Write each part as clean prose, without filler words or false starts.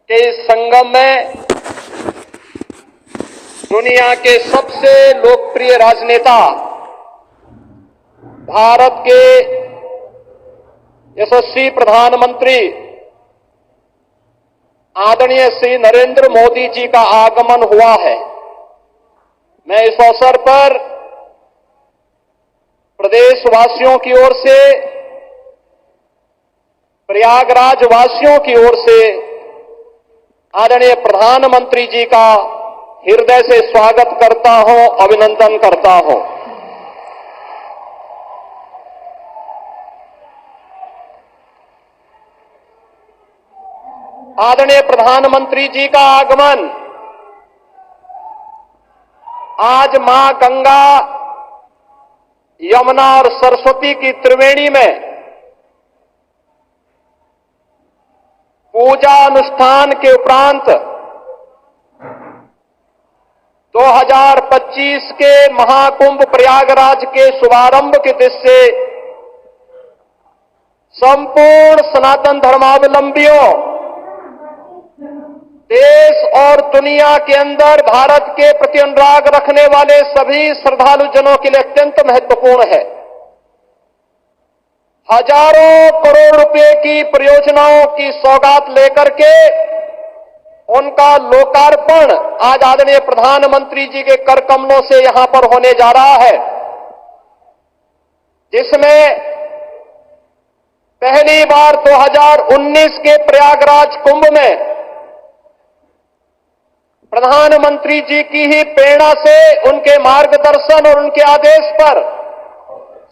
के इस संगम में दुनिया के सबसे लोकप्रिय राजनेता, भारत के यशस्वी प्रधानमंत्री आदरणीय श्री नरेंद्र मोदी जी का आगमन हुआ है। मैं इस अवसर पर प्रदेशवासियों की ओर से, प्रयागराज वासियों की ओर से आदरणीय प्रधानमंत्री जी का हृदय से स्वागत करता हूं, अभिनंदन करता हूं। आदरणीय प्रधानमंत्री जी का आगमन आज मां गंगा, यमुना और सरस्वती की त्रिवेणी में पूजा अनुष्ठान के उपरांत 2025 के महाकुंभ प्रयागराज के शुभारंभ के दृश्य से संपूर्ण सनातन धर्मावलंबियों, देश और दुनिया के अंदर भारत के प्रति अनुराग रखने वाले सभी श्रद्धालु जनों के लिए अत्यंत महत्वपूर्ण है। हजारों करोड़ रुपए की परियोजनाओं की सौगात लेकर के उनका लोकार्पण आज आदरणीय प्रधानमंत्री जी के कर कमलों से यहां पर होने जा रहा है, जिसमें पहली बार 2019 के प्रयागराज कुंभ में प्रधानमंत्री जी की ही प्रेरणा से, उनके मार्गदर्शन और उनके आदेश पर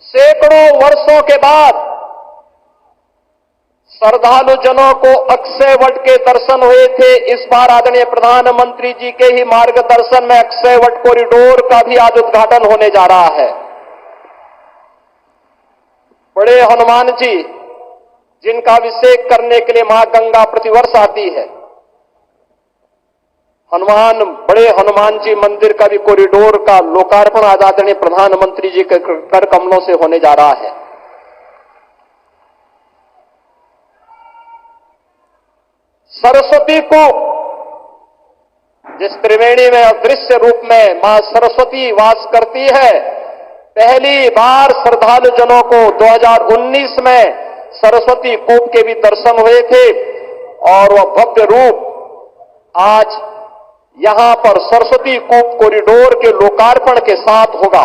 सैकड़ों वर्षों के बाद श्रद्धालु जनों को अक्षय वट के दर्शन हुए थे। इस बार आदरणीय प्रधानमंत्री जी के ही मार्गदर्शन में अक्षय वट कॉरिडोर का भी आज उद्घाटन होने जा रहा है। बड़े हनुमान जी, जिनका अभिषेक करने के लिए मां गंगा प्रतिवर्ष आती है, बड़े हनुमान जी मंदिर का भी कॉरिडोर का लोकार्पण आज आदरणीय प्रधानमंत्री जी के कर कमलों से होने जा रहा है। सरस्वती को, जिस त्रिवेणी में अदृश्य रूप में मां सरस्वती वास करती है, पहली बार श्रद्धालु जनों को 2019 में सरस्वती कूप के भी दर्शन हुए थे और वह भव्य रूप आज यहां पर सरस्वती कूप कॉरिडोर के लोकार्पण के साथ होगा।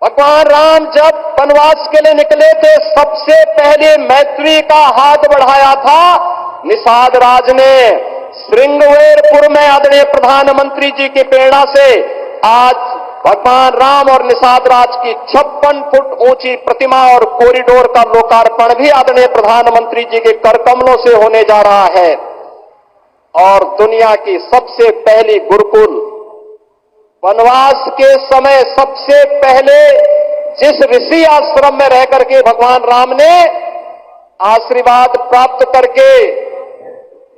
भगवान राम जब वनवास के लिए निकले थे, सबसे पहले मैत्री का हाथ बढ़ाया था निषाद राज ने। श्रृंगवेरपुर में आदरणीय प्रधानमंत्री जी की प्रेरणा से आज भगवान राम और निषाद राज की 56 फुट ऊंची प्रतिमा और कॉरिडोर का लोकार्पण भी आदरणीय प्रधानमंत्री जी के कर कमलों से होने जा रहा है। और दुनिया की सबसे पहली गुरुकुल, वनवास के समय सबसे पहले जिस ऋषि आश्रम में रह करके भगवान राम ने आशीर्वाद प्राप्त करके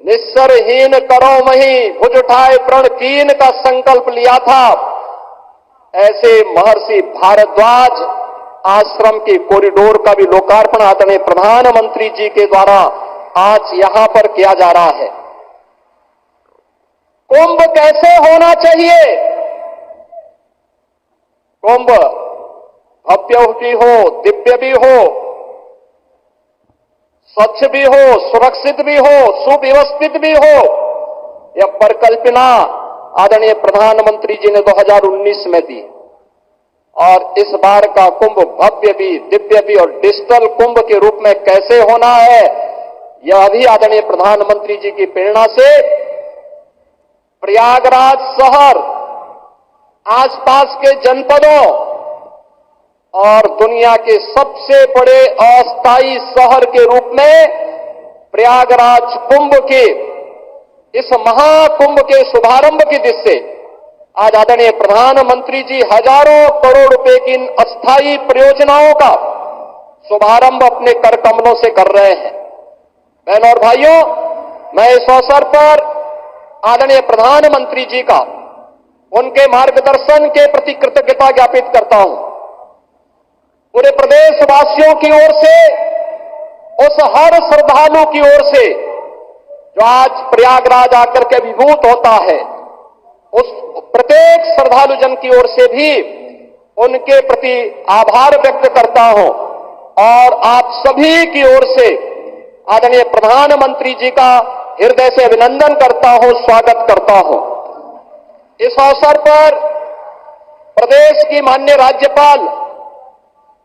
निस्सरहीन करो मही भुज उठाए प्रण कीन का संकल्प लिया था, ऐसे महर्षि भारद्वाज आश्रम के कॉरिडोर का भी लोकार्पण आदरणीय प्रधानमंत्री जी के द्वारा आज यहां पर किया जा रहा है। कुंभ कैसे होना चाहिए? कुंभ भव्य भी हो, दिव्य भी हो, स्वच्छ भी हो, सुरक्षित भी हो, सुव्यवस्थित भी हो। यह परिकल्पना आदरणीय प्रधानमंत्री जी ने 2019 में दी और इस बार का कुंभ भव्य भी, दिव्य भी और डिजिटल कुंभ के रूप में कैसे होना है, यह भी आदरणीय प्रधानमंत्री जी की प्रेरणा से प्रयागराज शहर, आसपास के जनपदों और दुनिया के सबसे बड़े अस्थायी शहर के रूप में प्रयागराज कुंभ के इस महाकुंभ के शुभारंभ की दृष्टि से आज आदरणीय प्रधानमंत्री जी हजारों करोड़ रुपए की इन अस्थायी परियोजनाओं का शुभारंभ अपने कर कमलों से कर रहे हैं। बहनों और भाइयों, मैं इस अवसर पर आदरणीय प्रधानमंत्री जी का, उनके मार्गदर्शन के प्रति कृतज्ञता ज्ञापित करता हूं। पूरे प्रदेशवासियों की ओर से उस हर श्रद्धालु की ओर से जो आज प्रयागराज आकर के विभूत होता है, उस प्रत्येक श्रद्धालु जन की ओर से भी उनके प्रति आभार व्यक्त करता हूं और आप सभी की ओर से आदरणीय प्रधानमंत्री जी का हृदय से अभिनंदन करता हूं, स्वागत करता हूं। इस अवसर पर प्रदेश की माननीय राज्यपाल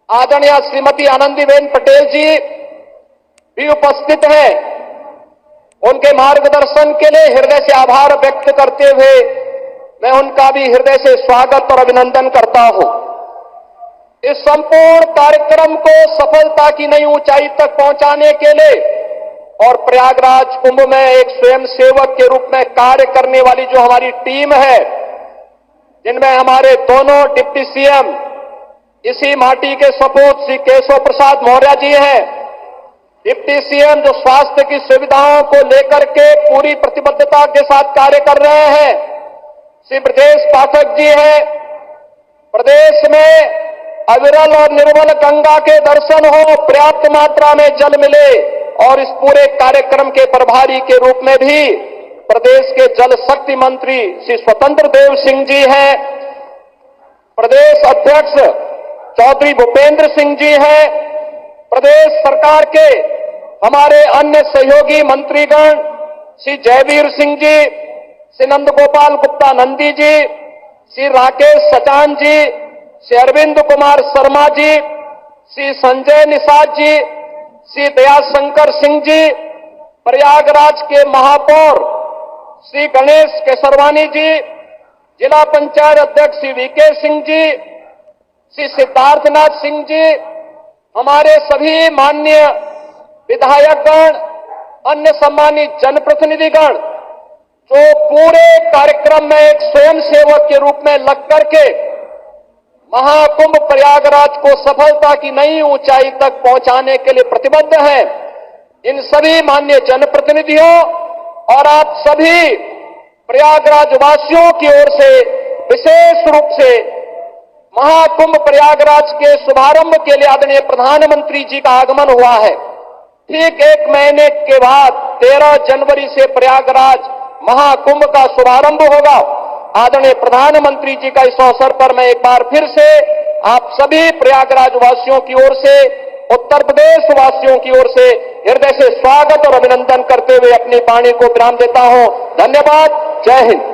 आदरणीय श्रीमती आनंदीबेन पटेल जी भी उपस्थित हैं। उनके मार्गदर्शन के लिए हृदय से आभार व्यक्त करते हुए मैं उनका भी हृदय से स्वागत और अभिनंदन करता हूं। इस संपूर्ण कार्यक्रम को सफलता की नई ऊंचाई तक पहुंचाने के लिए और प्रयागराज कुंभ में एक स्वयंसेवक के रूप में कार्य करने वाली जो हमारी टीम है, जिनमें हमारे दोनों डिप्टी सीएम इसी माटी के सपूत श्री केशव प्रसाद मौर्य जी हैं, डिप्टी सीएम जो स्वास्थ्य की सुविधाओं को लेकर के पूरी प्रतिबद्धता के साथ कार्य कर रहे हैं, श्री ब्रजेश पाठक जी हैं। प्रदेश में अविरल और निर्मल गंगा के दर्शन हो, पर्याप्त मात्रा में जल मिले और इस पूरे कार्यक्रम के प्रभारी के रूप में भी प्रदेश के जल शक्ति मंत्री श्री स्वतंत्र देव सिंह जी हैं, प्रदेश अध्यक्ष चौधरी भूपेंद्र सिंह जी हैं, प्रदेश सरकार के हमारे अन्य सहयोगी मंत्रीगण श्री जयवीर सिंह जी, श्री नंद गोपाल गुप्ता नंदी जी, श्री राकेश सचान जी, श्री अरविंद कुमार शर्मा जी, श्री संजय निषाद जी, श्री दयाशंकर सिंह जी, प्रयागराज के महापौर श्री गणेश केसरवानी जी, जिला पंचायत अध्यक्ष श्री वीके सिंह जी, श्री सिद्धार्थनाथ सिंह जी, हमारे सभी माननीय विधायकगण, अन्य सम्मानित जनप्रतिनिधिगण जो पूरे कार्यक्रम में एक स्वयंसेवक के रूप में लग करके महाकुंभ प्रयागराज को सफलता की नई ऊंचाई तक पहुंचाने के लिए प्रतिबद्ध है, इन सभी माननीय जनप्रतिनिधियों और आप सभी प्रयागराज वासियों की ओर से विशेष रूप से महाकुंभ प्रयागराज के शुभारंभ के लिए आदरणीय प्रधानमंत्री जी का आगमन हुआ है। ठीक एक महीने के बाद 13 जनवरी से प्रयागराज महाकुंभ का शुभारंभ होगा। आदरणीय प्रधानमंत्री जी का इस अवसर पर मैं एक बार फिर से आप सभी प्रयागराज वासियों की ओर से, उत्तर प्रदेश वासियों की ओर से हृदय से स्वागत और अभिनंदन करते हुए अपनी वाणी को विराम देता हूं। धन्यवाद। जय हिंद।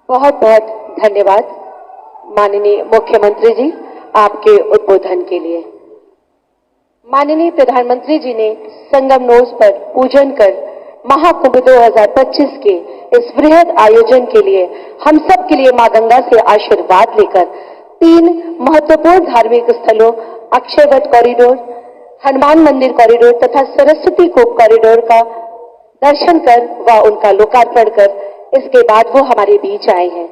बहुत बहुत धन्यवाद माननीय मुख्यमंत्री जी आपके उद्बोधन के लिए। माननीय प्रधानमंत्री जी ने संगमनोज पर पूजन कर महाकुंभ 2025 के इस वृहद आयोजन के लिए हम सब के लिए मां गंगा से आशीर्वाद लेकर 3 महत्वपूर्ण धार्मिक स्थलों अक्षयवट कॉरिडोर, हनुमान मंदिर कॉरिडोर तथा सरस्वती कूप कॉरिडोर का दर्शन कर व उनका लोकार्पण कर इसके बाद वो हमारे बीच आए हैं।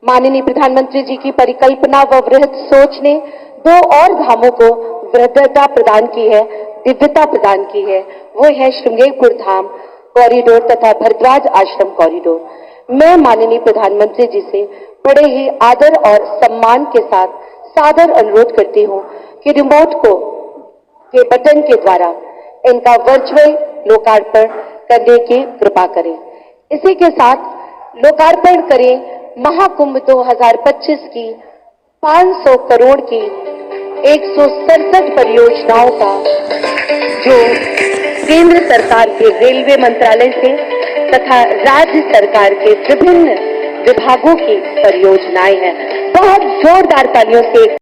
माननीय प्रधानमंत्री जी की परिकल्पना व वृहद सोच ने 2 और धामों को वृद्धता प्रदान की है, दिव्यता प्रदान की है। वो है श्रृंगेरपुर धाम कॉरिडोर तथा भरद्वाज आश्रम कॉरिडोर। मैं माननीय प्रधानमंत्री जी से बड़े ही आदर और सम्मान के साथ सादर अनुरोध करती हूँ कि रिमोट के बटन के द्वारा इनका वर्चुअल लोकार्पण करने की कृपा करें। इसी के साथ लोकार्पण करें महाकुंभ 2025 की 500 करोड़ की 167 परियोजनाओं का जो केंद्र सरकार के रेलवे मंत्रालय से तथा राज्य सरकार के विभिन्न विभागों की परियोजनाएं हैं। बहुत जोरदार तालियों से